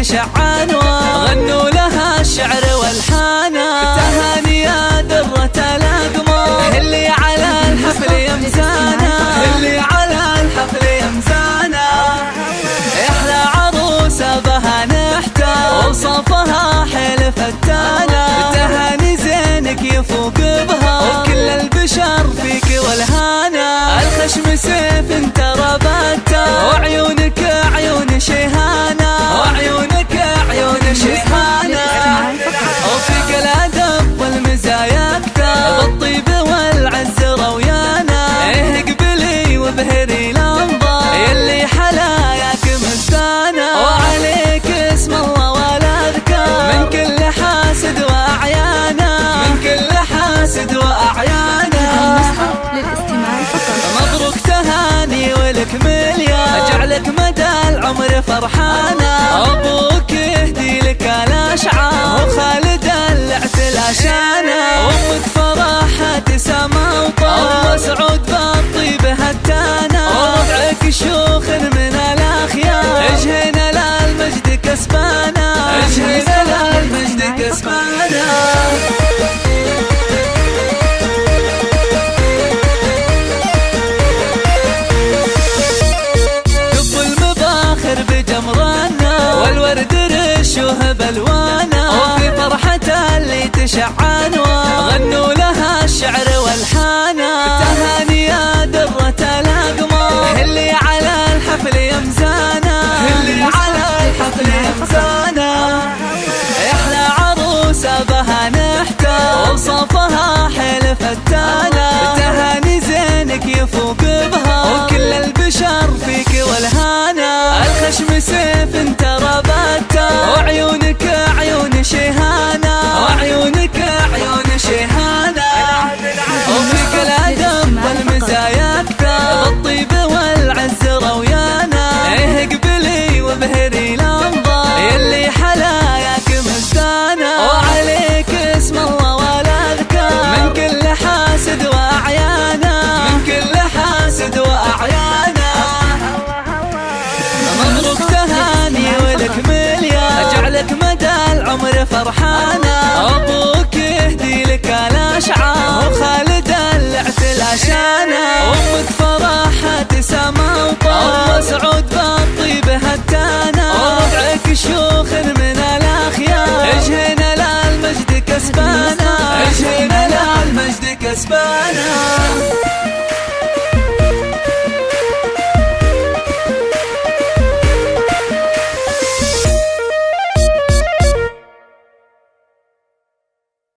تشعن غنوا لها الشعر والحانا. تهاني يا درة الأقمار اللي على الحفل يمزانا، اللي على الحفل يمزانا. احلى عروسة بها نحتار وصفها حيل فتانا. تهاني زينك يفوق بها وكل البشر فيك والهانا. الخشم سيف انت ربطته وعيونك عيون شيهانا، وعيونك عيون شيهانا. وفيك الأدب والمزايا أكثر بالطيب والعز رويانا. اقبلي وابهري الأنظار يلي حلاياك مستانا. وعليك اسم الله والأذكار من كل حاسد وأعيانا، من كل حاسد وأعيانا. مبروك تهاني ولك مليار جعلك مدى العمر فرحانا. أبوك يهدي لك الأشعار وخالد اللعت شانا. وأمك فرحة سما وطار مسعود بالطيب هتانا. وربعك شيوخ من الأخيار اجهنا للمجد كسبانا، اجهنا للمجد كسبانا. بجمرنا والورد رشوه بالوانا. وفي فرحة اللي تشعن غنوا لها الشعر والحانا. تهاني يا درة الأقمار اللي على الحفل يمزانا، اللي على الحفل يمزانا. احلى عروسة بها نحتار وصفها حيل فتانا. تهاني زينك يفوق بها وكل البشر فيك والهانا. الخشم سيف انت ربطته وعيونك عيون شيهانا، وعيونك عيون شيهانا. وفيك الأدب والمزايا أكثر بالطيب والعز رويانا. اقبلي وابهري الأنظار يلي حلاياك مستانا. وعليك اسم الله والأذكار من كل حاسد وأعيانا، من كل حاسد وأعيانا. مبروك تهاني ولك مليار جعلك مدى العمر فرحانا. أبوك يهدي لك الأشعار وخالد